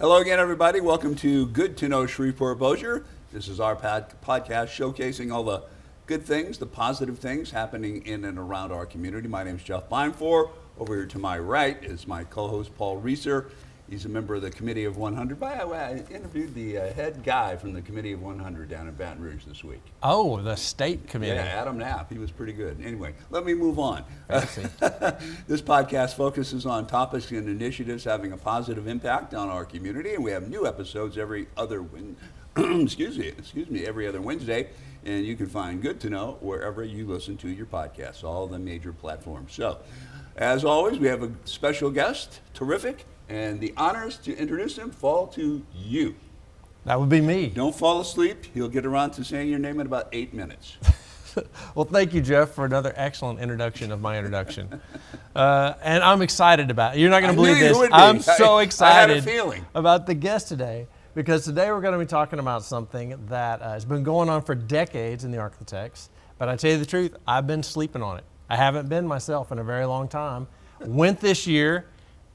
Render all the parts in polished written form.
Hello again, everybody. Welcome to Good to Know Shreveport-Bossier. This is our podcast showcasing all the good things, the positive things happening in and around our community. My name is Jeff Beimfohr. Over here to my right is my co-host, Paul Reiser. He's a member of the Committee of 100. By the way, I interviewed the head guy from the Committee of 100 down in Baton Rouge this week. Oh, the state committee. Yeah, Adam Knapp. He was pretty good. Anyway, let me move on. This podcast focuses on topics and initiatives having a positive impact on our community, and we have new episodes every other every other Wednesday. And you can find Good to Know wherever you listen to your podcasts, all the major platforms. So, as always, we have a special guest, terrific. And the honors to introduce him fall to you. That would be me. Don't fall asleep. He'll get around to saying your name in about 8 minutes. Well, thank you, Jeff, for another excellent introduction of my introduction. And I'm excited about it. You're not going to believe this. I'm so excited I had a feeling about the guest today, because today we're going to be talking about something that has been going on for decades in the Arklatex. But I tell you the truth, I've been sleeping on it. I haven't been myself in a very long time. Went this year.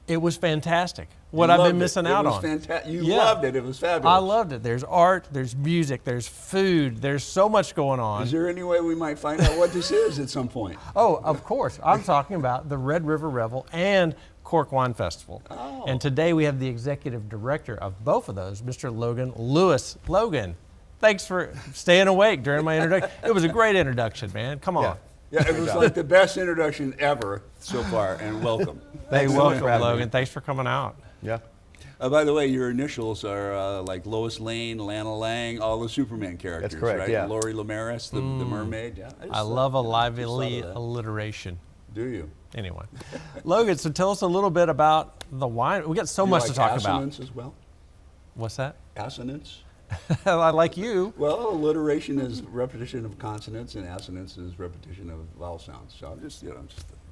It was fantastic. What I've been missing out on. You loved it. It was fabulous. I loved it. There's art, there's music, there's food, there's so much going on. Is there any way we might find out what this is at some point? Oh, of course. I'm talking about the Red River Revel and Cork Wine Festival. Oh. And today we have the executive director of both of those, Mr. Logan Lewis. Logan, thanks for staying awake during my introduction. It was a great introduction, man. Come on. Yeah, it was like the best introduction ever so far, and welcome. Hey, welcome, Logan. Thanks for coming out. Yeah. By the way, your initials are like Lois Lane, Lana Lang, all the Superman characters. That's correct, right? yeah. Lori Lemaris, the mermaid. Yeah, I love a lively alliteration. Do you? Anyway, Logan, so tell us a little bit about the wine. We got so much to talk about. Assonance as well? What's that? Assonance? I like you. Well, alliteration is repetition of consonants, and assonance is repetition of vowel sounds. So I'm just,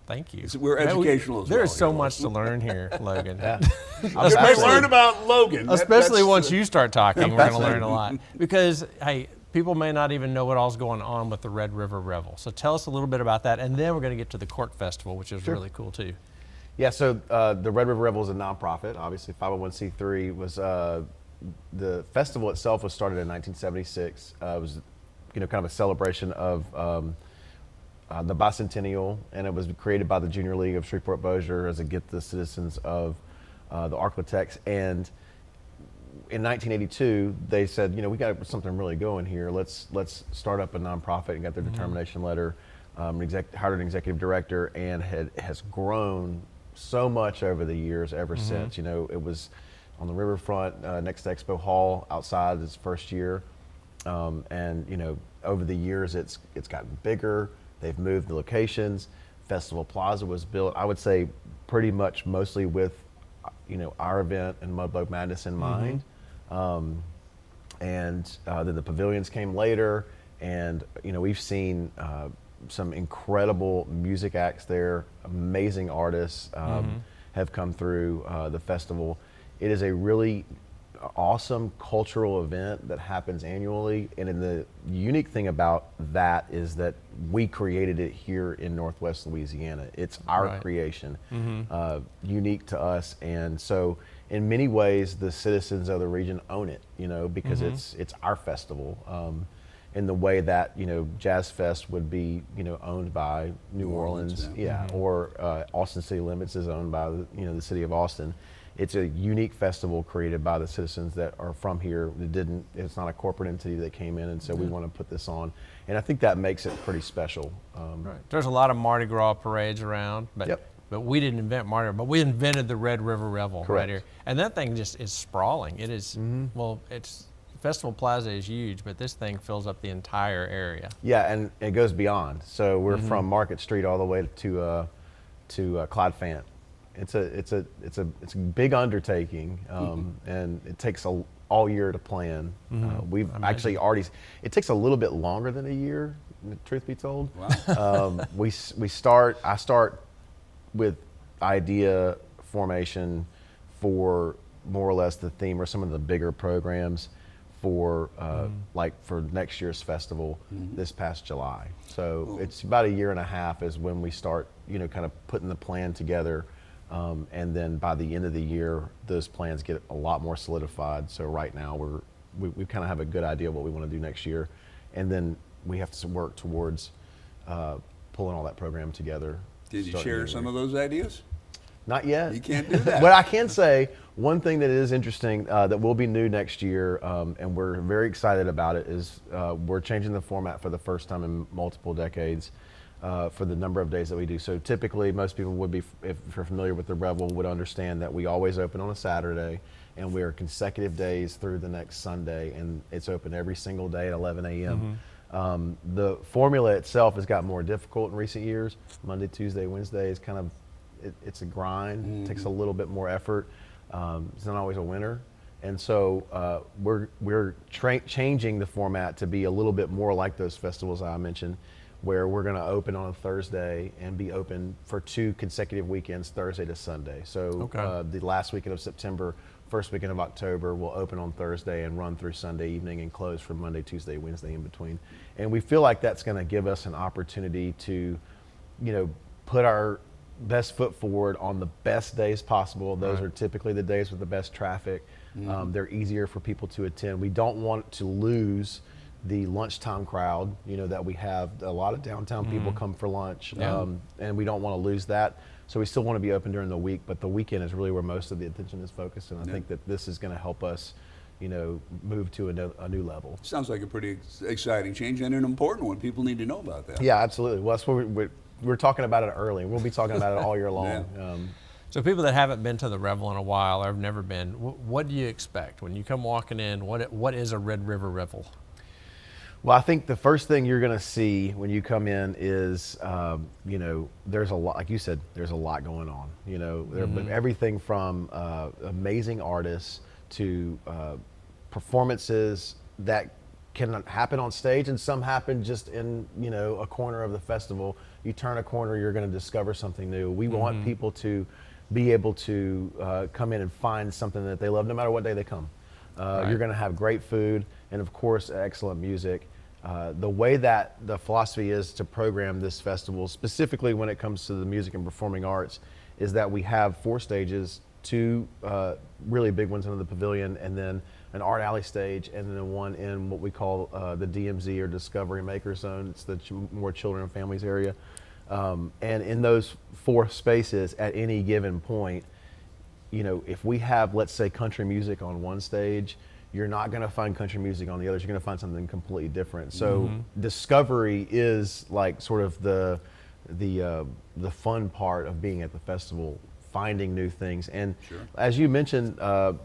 Thank you. We're educational as well. There is so much to learn here, Logan. Yeah. Learn about Logan. Especially once you start talking, we're going to learn a lot. Because, hey, people may not even know what all's going on with the Red River Revel. So tell us a little bit about that, and then we're going to get to the Cork Festival, which is really cool too. Yeah, so the Red River Revel is a nonprofit, obviously 501c3. Was the festival itself was started in 1976. It was, kind of a celebration of the bicentennial, and it was created by the Junior League of Shreveport-Bossier as a gift to the citizens of the Arklatex. And in 1982, they said, we got something really going here. Let's start up a nonprofit, and got their determination letter. Hired an executive director, and has grown so much over the years ever since. It was on the riverfront next to Expo Hall outside its first year, and over the years it's gotten bigger. They've moved the locations. Festival Plaza was built, I would say, pretty much mostly with our event and Mudbug Madness in mind. And then the pavilions came later, and we've seen some incredible music acts there. Amazing artists have come through the festival. It is a really awesome cultural event that happens annually, and the unique thing about that is that we created it here in Northwest Louisiana. It's our creation, unique to us, and so in many ways the citizens of the region own it, because it's our festival. In the way that Jazz Fest would be owned by New Orleans, or Austin City Limits is owned by the city of Austin. It's a unique festival created by the citizens that are from here. It's not a corporate entity that came in, and so we want to put this on. And I think that makes it pretty special. Right. There's a lot of Mardi Gras parades around, but we didn't invent Mardi Gras, but we invented the Red River Revel right here. And that thing just is sprawling. It is, Festival Plaza is huge, but this thing fills up the entire area. Yeah, and it goes beyond. So we're from Market Street all the way to Clyde Fant. It's a big undertaking, and it takes all year to plan. We've actually already. It takes a little bit longer than a year, truth be told. Wow. I start with idea formation for more or less the theme or some of the bigger programs for for next year's festival this past July. So it's about a year and a half is when we start kind of putting the plan together And then by the end of the year, those plans get a lot more solidified. So right now we kind of have a good idea of what we want to do next year. And then we have to work towards pulling all that program together. Did you share some of those ideas? Not yet. You can't do that. But I can say one thing that is interesting that will be new next year, and we're very excited about it, is we're changing the format for the first time in multiple decades for the number of days that we do. So typically, most people would be, if you're familiar with the Revel, would understand that we always open on a Saturday, and we are consecutive days through the next Sunday, and it's open every single day at 11 a.m. The formula itself has got more difficult in recent years. Monday, Tuesday, Wednesday is kind of it's a grind. It takes a little bit more effort. It's not always a winner, and so we're changing the format to be a little bit more like those festivals I mentioned, where we're going to open on a Thursday and be open for 2 consecutive weekends, Thursday to Sunday. So the last weekend of September, first weekend of October, we'll open on Thursday and run through Sunday evening and close for Monday, Tuesday, Wednesday in between. And we feel like that's going to give us an opportunity to, put our best foot forward on the best days possible. Those are typically the days with the best traffic. They're easier for people to attend. We don't want to lose the lunchtime crowd, that we have. A lot of downtown people come for lunch, and we don't want to lose that. So we still want to be open during the week, but the weekend is really where most of the attention is focused, and I think that this is going to help us, move to a new level. Sounds like a pretty exciting change and an important one. People need to know about that. Yeah, absolutely. Well, that's what we're talking about it early. We'll be talking about it all year long. So people that haven't been to the Revel in a while or have never been, what do you expect when you come walking in? What is a Red River Revel? Well, I think the first thing you're going to see when you come in is, there's a lot, like you said, there's a lot going on. Everything from amazing artists to performances that can happen on stage, and some happen just in, a corner of the festival. You turn a corner, you're going to discover something new. We want people to be able to come in and find something that they love, no matter what day they come. You're going to have great food and, of course, excellent music. The way that the philosophy is to program this festival, specifically when it comes to the music and performing arts, is that we have 4 stages, 2 really big ones in the pavilion, and then an art alley stage, and then one in what we call the DMZ, or Discovery Maker Zone. It's the more children and families area. And in those 4 spaces at any given point, if we have, let's say, country music on one stage, you're not going to find country music on the others. You're going to find something completely different. So discovery is like sort of the fun part of being at the festival, finding new things. And as you mentioned, a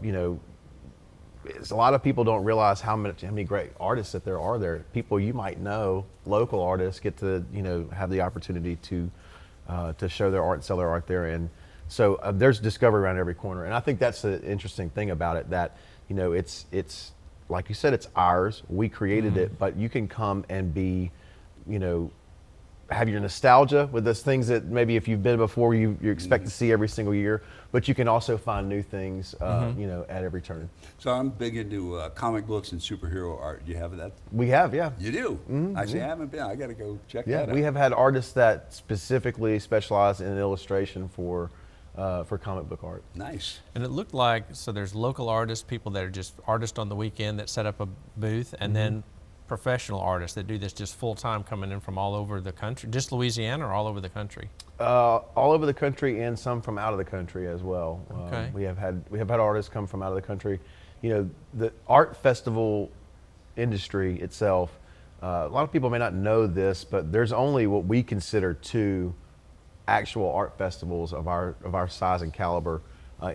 lot of people don't realize how many great artists that there are there. People you might know, local artists, get to have the opportunity to show their art and sell their art there. And so there's discovery around every corner. And I think that's the interesting thing about it, that it's like you said, it's ours. We created it, but you can come and be, have your nostalgia with those things that maybe if you've been before, you expect to see every single year, but you can also find new things, at every turn. So I'm big into comic books and superhero art. Do you have that? We have, yeah. You do? Actually, I haven't been. I got to go check that out. Yeah, we have had artists that specifically specialize in illustration for comic book art. Nice. And it looked like, so there's local artists, people that are just artists on the weekend that set up a booth, and then professional artists that do this just full time, coming in from all over the country, just Louisiana or all over the country? All over the country, and some from out of the country as well. Okay. We have had artists come from out of the country. The art festival industry itself, a lot of people may not know this, but there's only what we consider 2 actual art festivals of our size and caliber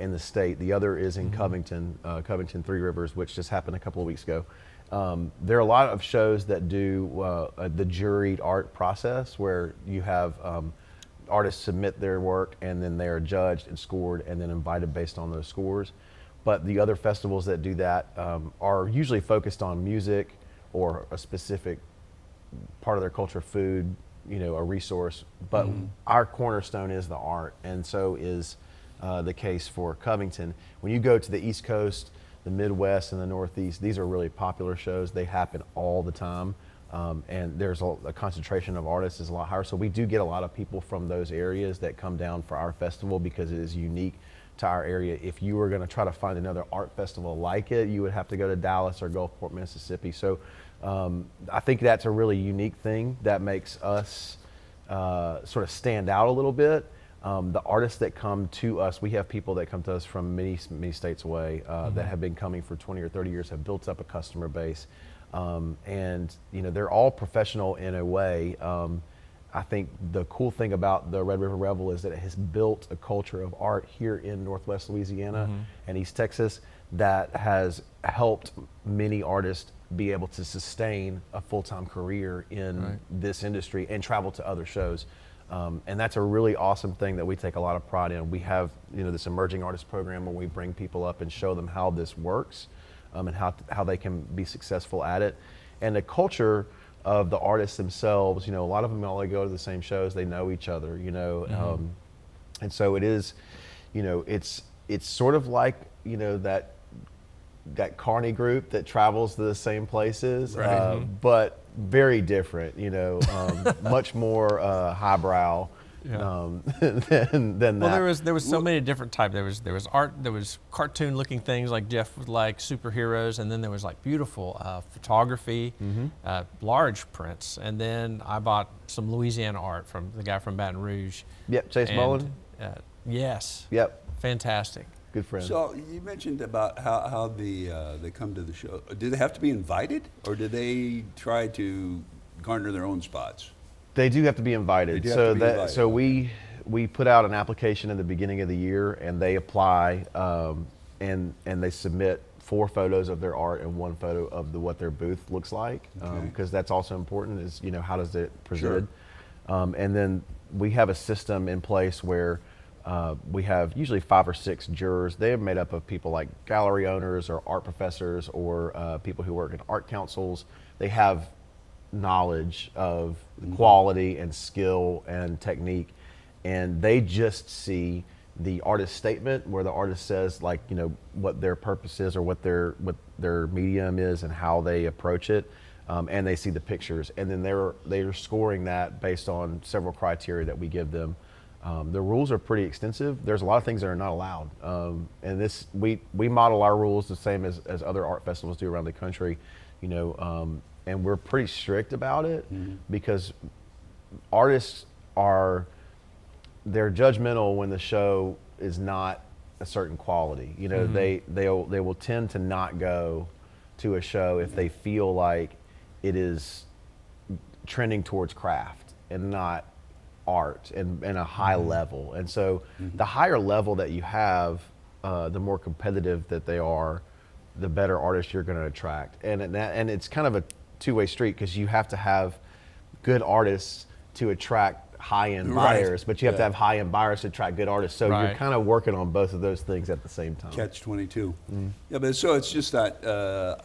in the state. The other is in Covington, Covington 3 Rivers, which just happened a couple of weeks ago. There are a lot of shows that do the juried art process, where you have artists submit their work, and then they are judged and scored and then invited based on those scores. But the other festivals that do that are usually focused on music or a specific part of their culture, food, a resource. But our cornerstone is the art, and so is the case for Covington. When you go to the East Coast, the Midwest, and the Northeast, these are really popular shows. They happen all the time. and there's a concentration of artists is a lot higher. So we do get a lot of people from those areas that come down for our festival because it is unique to our area. If you were going to try to find another art festival like it, you would have to go to Dallas or Gulfport, Mississippi. So I think that's a really unique thing that makes us sort of stand out a little bit. The artists that come to us, we have people that come to us from many states away that have been coming for 20 or 30 years, have built up a customer base. And they're all professional in a way. I think the cool thing about the Red River Revel is that it has built a culture of art here in Northwest Louisiana and East Texas that has helped many artists be able to sustain a full-time career in this industry and travel to other shows. And that's a really awesome thing that we take a lot of pride in. We have this emerging artist program where we bring people up and show them how this works and how they can be successful at it. And the culture of the artists themselves, a lot of them all go to the same shows, they know each other, and so it is, it's sort of like, that Carney group that travels to the same places, but very different, much more highbrow than that. Well, there was so many different types. There was art, there was cartoon looking things like Jeff would like, superheroes, and then there was like beautiful photography, large prints, and then I bought some Louisiana art from the guy from Baton Rouge. Yep, Chase Mullen. Yes. Yep. Fantastic. Good friend. So you mentioned about how they come to the show. Do they have to be invited, or do they try to garner their own spots? They do have to be invited. They do have to be invited. So we put out an application in the beginning of the year, and they apply, and they submit 4 photos of their art and 1 photo of what their booth looks like, because that's also important. Is how does it present? Sure. And then we have a system in place where we have usually 5 or 6 jurors. They are made up of people like gallery owners or art professors or people who work in art councils. They have knowledge of quality and skill and technique, and they just see the artist statement where the artist says what their purpose is or what their medium is and how they approach it, and they see the pictures, and then they're scoring that based on several criteria that we give them. The rules are pretty extensive. There's a lot of things that are not allowed, and this we model our rules the same as other art festivals do around the country, and we're pretty strict about it because artists they're judgmental when the show is not a certain quality. They will tend to not go to a show if they feel like it is trending towards craft and not art and a high level. And so the higher level that you have, the more competitive that they are, the better artists you're going to attract. And it's kind of a two-way street because you have to have good artists to attract high-end buyers, but you have to have high-end buyers to attract good artists. So you're kind of working on both of those things at the same time. Catch-22. Yeah, but so it's just that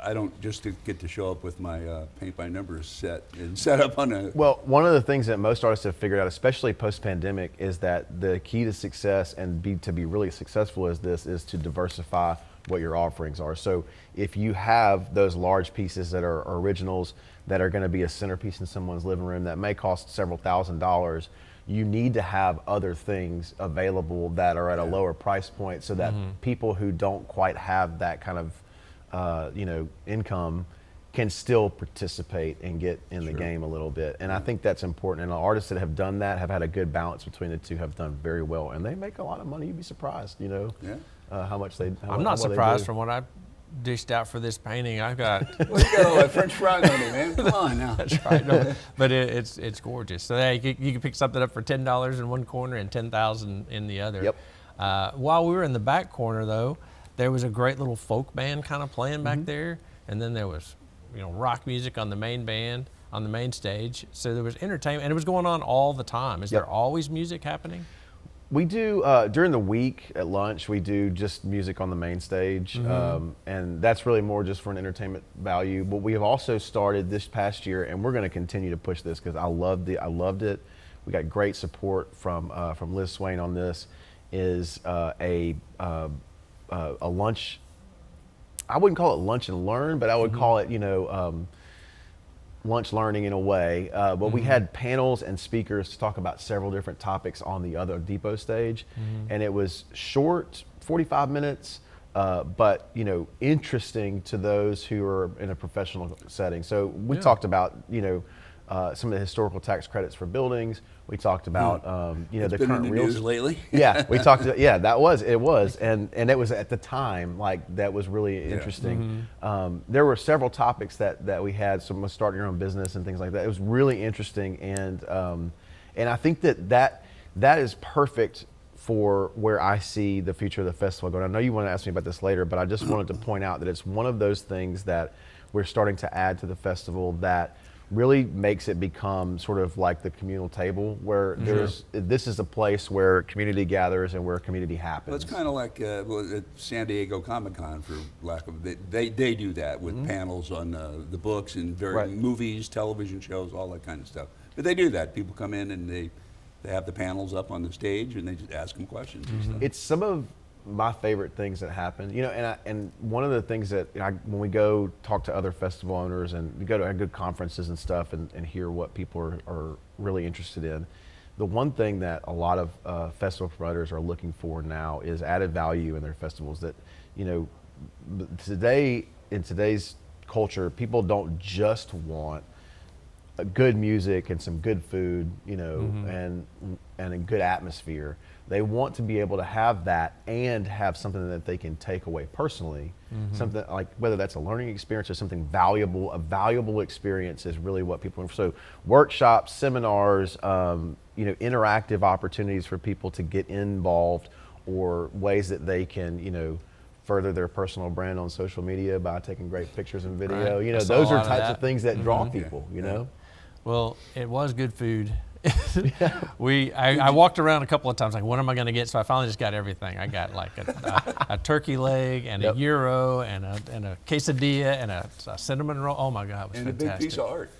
I don't just get to show up with my paint by numbers set and set up on a... Well, one of the things that most artists have figured out, especially post-pandemic, is that the key to success and to be really successful as this is to diversify what your offerings are. So if you have those large pieces that are originals that are going to be a centerpiece in someone's living room that may cost several $1,000s, you need to have other things available that are at a lower price point so that people who don't quite have that kind of income can still participate and get in the game a little bit. And I think that's important. And the artists that have done that have had a good balance between the two, have done very well. And they make a lot of money. You'd be surprised, how much they I'm not surprised from what I dished out for this painting. I've got... Well, you got all that French fries on it, man. Come on now. That's right. No, but it's gorgeous. So you can pick something up for $10 in one corner and $10,000 in the other. Yep. While we were in the back corner, though, there was a great little folk band kind of playing back there, and then there was, rock music on the main band on the main stage. So there was entertainment, and it was going on all the time. Is there always music happening? We do during the week at lunch. We do just music on the main stage, and that's really more just for an entertainment value. But we have also started this past year, and we're going to continue to push this because I loved it. We got great support from Liz Swain on this. Is a lunch. I wouldn't call it lunch and learn, but I would call it lunch learning in a way, but we had panels and speakers to talk about several different topics on the other depot stage, and it was short, 45 minutes, but interesting to those who are in a professional setting. So we talked about some of the historical tax credits for buildings. We talked about It's the been current in the real news lately. yeah, we talked. It was, and it was at the time that was really interesting. There were several topics that we had. Some was starting your own business and things like that. It was really interesting, and I think that is perfect for where I see the future of the festival going. I know you want to ask me about this later, but I just wanted to point out that it's one of those things that we're starting to add to the festival that really makes it become sort of like the communal table where this is a place where community gathers and where community happens. Well, it's kind of like at San Diego Comic-Con, for lack of they do that with panels on the books and movies, television shows, all that kind of stuff. But they do that. People come in and they have the panels up on the stage and they just ask them questions and stuff. It's some of my favorite things that happen, and one of the things that when we go talk to other festival owners and we go to good conferences and stuff and hear what people are really interested in, the one thing that a lot of festival promoters are looking for now is added value in their festivals. That today, in today's culture, people don't just want good music and some good food, and a good atmosphere. They want to be able to have that and have something that they can take away personally, something like whether that's a learning experience or something valuable. A valuable experience is really what people want. So workshops, seminars, interactive opportunities for people to get involved, or ways that they can, further their personal brand on social media by taking great pictures and video. Right. Those are types of things that draw people. Well, it was good food. I walked around a couple of times like, what am I going to get? So I finally just got everything. I got like a turkey leg and a gyro and a quesadilla and a cinnamon roll. Oh my God, it was fantastic. And a big piece of art.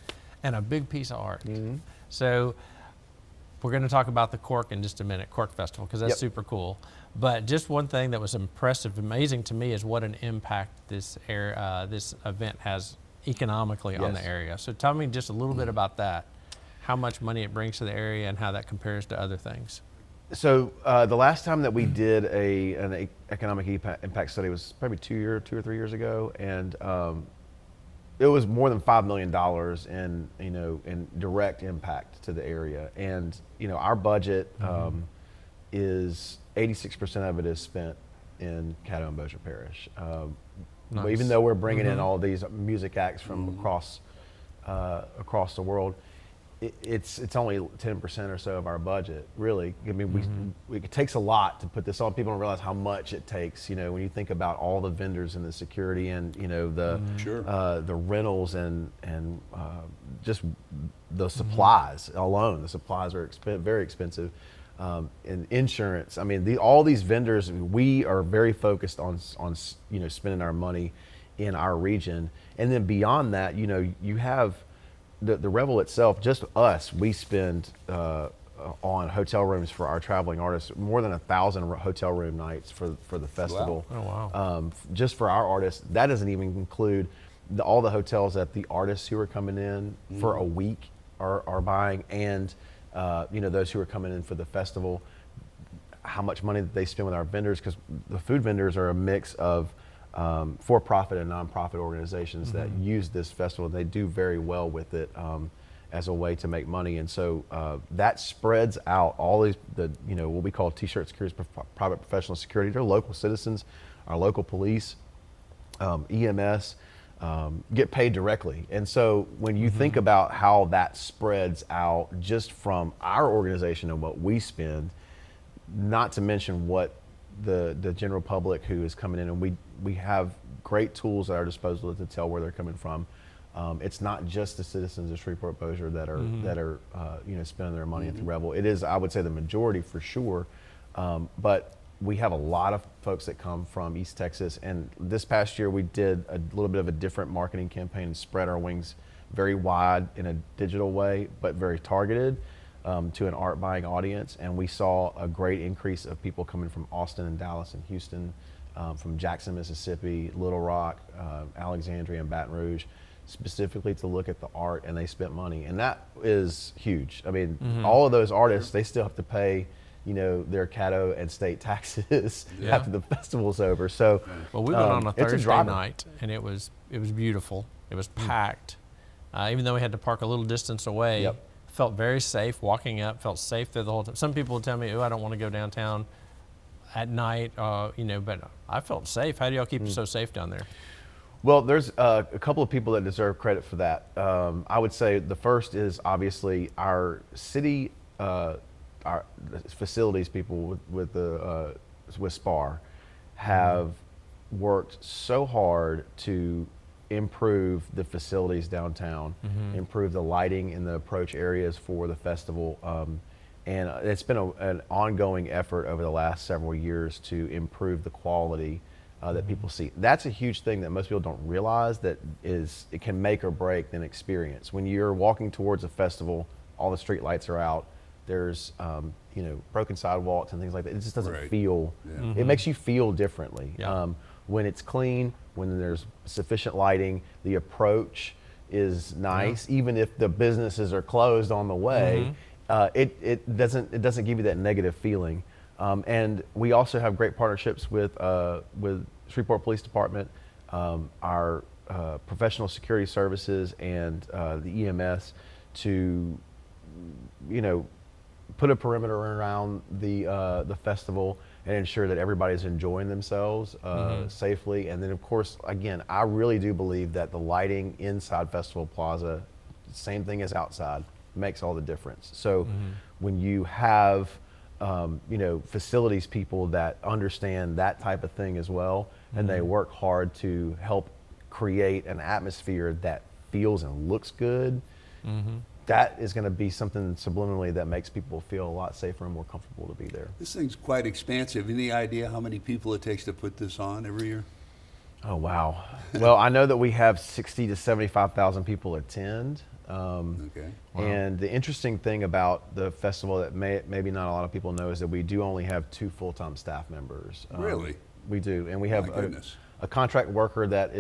And a big piece of art. So we're going to talk about the Cork in just a minute, Cork Festival, because that's super cool. But just one thing that was impressive, amazing to me, is what an impact this event has economically on the area. So tell me just a little bit about that. How much money it brings to the area and how that compares to other things. So the last time that we did an economic impact study was probably 2 or 3 years ago, and it was more than $5 million in direct impact to the area. And our budget is 86% of it is spent in Caddo and Bossier Parish. Nice. Even though we're bringing in all these music acts from across the world, it's only 10% or so of our budget, really. I mean, it takes a lot to put this on. People don't realize how much it takes. When you think about all the vendors and the security and the rentals and just the supplies alone. The supplies are very expensive, and insurance. I mean, all these vendors. We are very focused on spending our money in our region, and then beyond that, you have. The Revel itself, just us, we spend on hotel rooms for our traveling artists, more than 1,000 hotel room nights for the festival. Wow. Oh, wow. Just for our artists. That doesn't even include all the hotels that the artists who are coming in for a week are buying, and those who are coming in for the festival, how much money that they spend with our vendors, because the food vendors are a mix of for-profit and non-profit organizations that use this festival. They do very well with it as a way to make money, and so that spreads out all these what we call T-shirt security, private professional security. They're local citizens, our local police, EMS, get paid directly. And so when you think about how that spreads out just from our organization and what we spend, not to mention what the general public who is coming in, and we have great tools at our disposal to tell where they're coming from. It's not just the citizens of Shreveport-Bossier that are spending their money at the Revel. It is, I would say, the majority for sure, but we have a lot of folks that come from East Texas, and this past year we did a little bit of a different marketing campaign and spread our wings very wide in a digital way, but very targeted to an art buying audience. And we saw a great increase of people coming from Austin and Dallas and Houston, from Jackson, Mississippi, Little Rock, Alexandria, and Baton Rouge. specifically to look at the art, and they spent money, and that is huge. I mean, all of those artists, they still have to pay, their Caddo and state taxes after the festival's over. So, well, we went on a it's Thursday driver. night, and it was beautiful. It was packed, even though we had to park a little distance away. Yep. Felt very safe walking up. Felt safe through the whole time. Some people would tell me, "Oh, I don't want to go downtown at night," but I felt safe. How do y'all keep it so safe down there? Well, there's a couple of people that deserve credit for that. I would say the first is obviously our city, our facilities people with SPAR have worked so hard to improve the facilities downtown, improve the lighting in the approach areas for the festival. And it's been an ongoing effort over the last several years to improve the quality that people see. That's a huge thing that most people don't realize, that it can make or break an experience. When you're walking towards a festival, all the street lights are out, there's broken sidewalks and things like that. It just doesn't feel, it makes you feel differently. Yeah. When it's clean, when there's sufficient lighting, the approach is nice, even if the businesses are closed on the way. It doesn't give you that negative feeling. And we also have great partnerships with Shreveport Police Department, our professional security services, and the EMS to, put a perimeter around the festival and ensure that everybody's enjoying themselves safely. And then, of course, again, I really do believe that the lighting inside Festival Plaza, same thing as outside, makes all the difference. So when you have facilities people that understand that type of thing as well, and they work hard to help create an atmosphere that feels and looks good, that is going to be something subliminally that makes people feel a lot safer and more comfortable to be there. This thing's quite expansive. Any idea how many people it takes to put this on every year? Oh, wow. Well, I know that we have 60 to 75,000 people attend. Okay. Wow. And the interesting thing about the festival that maybe not a lot of people know is that we do only have 2 full-time staff members. Really? We do, and we have a contract worker that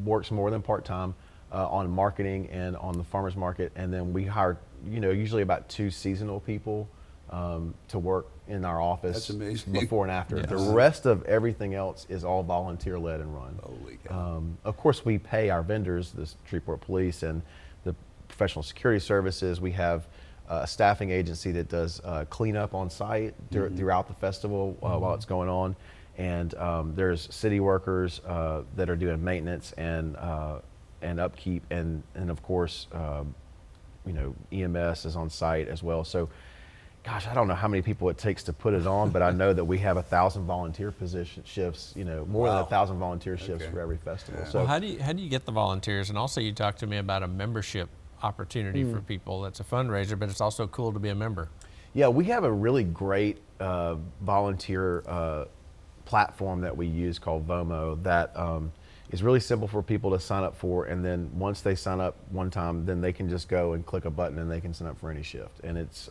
works more than part-time on marketing and on the farmers market, and then we hire usually about 2 seasonal people to work in our office. That's amazing. Before and after. Yes. The rest of everything else is all volunteer-led and run. Holy cow. Of course, we pay our vendors, the Shreveport Police and the professional security services. We have a staffing agency that does cleanup on site throughout the festival while it's going on. And there's city workers that are doing maintenance and upkeep. And of course, EMS is on site as well. So, gosh, I don't know how many people it takes to put it on, but I know that we have 1,000 volunteer position shifts, more than 1,000 volunteer shifts for every festival. Yeah. So Well, how do you get the volunteers? And also, you talked to me about a membership opportunity for people. That's a fundraiser, but it's also cool to be a member. yeah, we have a really great volunteer platform that we use called VOMO that is really simple for people to sign up for, and then once they sign up one time, then they can just go and click a button and they can sign up for any shift. And it's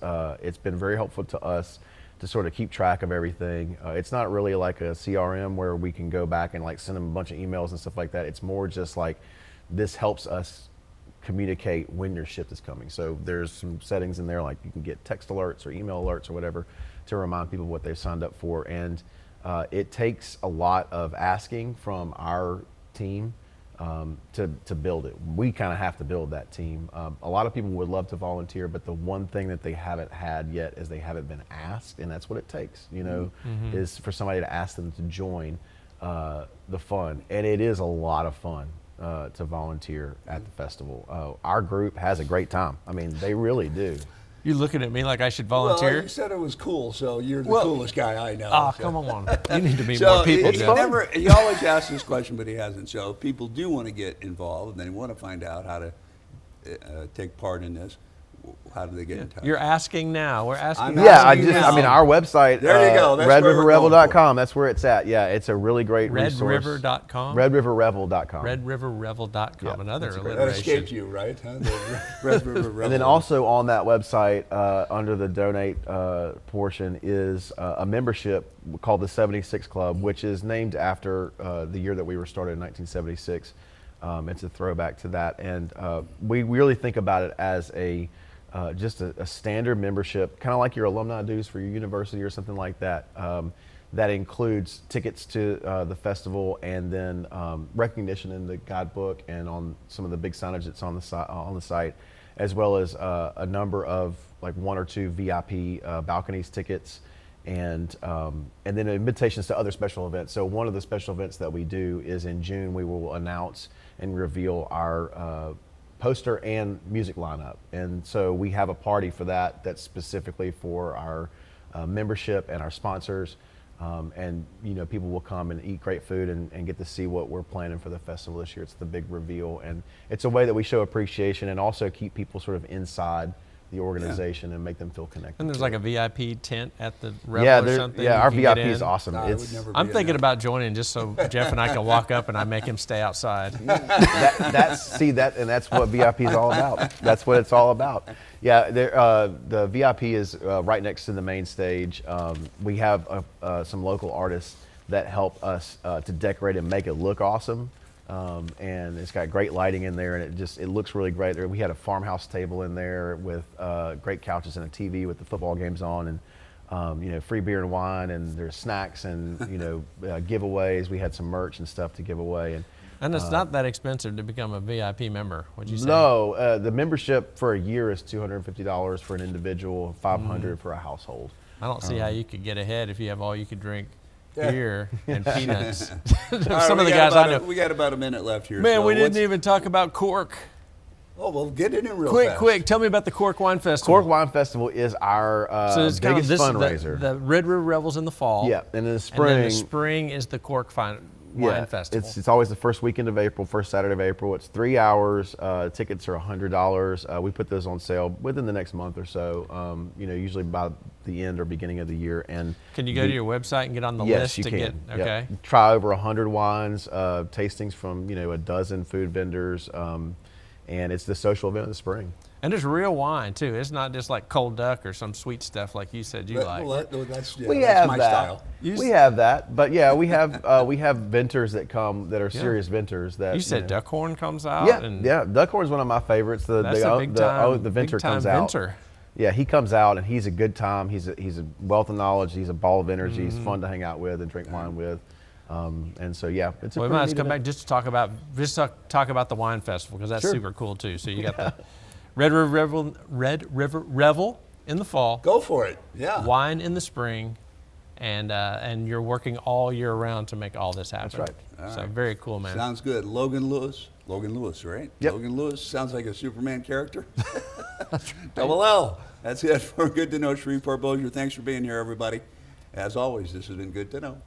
been very helpful to us to sort of keep track of everything. It's not really like a CRM where we can go back and like send them a bunch of emails and stuff like that. It's more just like this helps us communicate when your shift is coming. So there's some settings in there, like you can get text alerts or email alerts or whatever to remind people what they've signed up for. And it takes a lot of asking from our team to build it. We kind of have to build that team. A lot of people would love to volunteer, but the one thing that they haven't had yet is they haven't been asked, and that's what it takes, is for somebody to ask them to join the fun. And it is a lot of fun to volunteer at the festival. Our group has a great time. I mean, they really do. You looking at me like I should volunteer? Well, you said it was cool, so you're the coolest guy I know. Oh, so. come on. You need to meet So more people, Jeff. he always asks this question, but he hasn't. So if people do want to get involved and they want to find out how to take part in this, how do they get in touch? You're asking now. We're asking I'm now. Yeah, asking you now. our website, There you go. That's where we're going redriverrevel.com. That's where it's at. Yeah, it's a really great resource. RedRiver.com? Redriverrevel.com. RedRiverRevel.com. Yeah, Another that's a great- That alliteration. escaped you, right? Huh? The Red River Revel. And then also on that website, under the donate portion, is a membership called the 76 Club, which is named after the year that we were started in 1976. It's a throwback to that, and we really think about it as just a standard membership, kind of like your alumni dues for your university or something like that. That includes tickets to the festival, and then recognition in the guidebook and on some of the big signage that's on the site, as well as a number of like 1 or 2 VIP balconies tickets, and then invitations to other special events. So one of the special events that we do is in June. We will announce and reveal our poster and music lineup, and so we have a party for that that's specifically for our membership and our sponsors. And people will come and eat great food and get to see what we're planning for the festival this year. It's the big reveal, and it's a way that we show appreciation and also keep people sort of inside the organization and make them feel connected. And there's like a VIP tent at the Revel or something. Yeah, our VIP is awesome. No, I'm thinking about joining just so Jeff and I can walk up and I make him stay outside. That's what VIP is all about. That's what it's all about. Yeah, the VIP is right next to the main stage. We have some local artists that help us to decorate and make it look awesome. And it's got great lighting in there, and it looks really great. We had a farmhouse table in there with great couches and a TV with the football games on, and free beer and wine, and there's snacks and giveaways. We had some merch and stuff to give away, and it's not that expensive to become a VIP member, would you say? No, the membership for a year is $250 for an individual, $500 for a household. I don't see how you could get ahead if you have all you could drink beer and peanuts. Right, Some of the guys I know. We got about a minute left here. Man, so we didn't even talk about Cork. Oh, well, get it in real fast. Quick, tell me about the Cork Wine Festival. Cork Wine Festival is our biggest fundraiser. The Red River Revel's in the fall. Yeah, and in the spring. And then the spring is the Cork Wine Festival. It's always the first weekend of April, first Saturday of April. It's 3 hours. Tickets are $100. We put those on sale within the next month or so. Usually by the end or beginning of the year. And can you go to your website and get on the list? Yes, you can. Okay. Yep. Try over 100 wines, tastings from a dozen food vendors, and it's the social event of the spring. And it's real wine too. It's not just like cold duck or some sweet stuff like you said you like. Well, that's we have my that. style. We have that, but yeah, we have vintners that come that are serious vinters. That you said Duckhorn comes out. Yeah, Duckhorn's one of my favorites. The vintner comes out. Yeah, he comes out and he's a good time. He's a wealth of knowledge. He's a ball of energy. He's fun to hang out with and drink wine with. And so it's a we might come back just to talk about the wine festival because that's super cool too. So you got the Red River Revel in the fall. Go for it. Yeah. Wine in the spring, and you're working all year round to make all this happen. That's right. So very cool, man. Sounds good. Logan Lewis, right? Yep. Logan Lewis sounds like a Superman character. Double L. That's it for Good to Know Shreveport Bossier. Thanks for being here, everybody. As always, this has been Good to Know.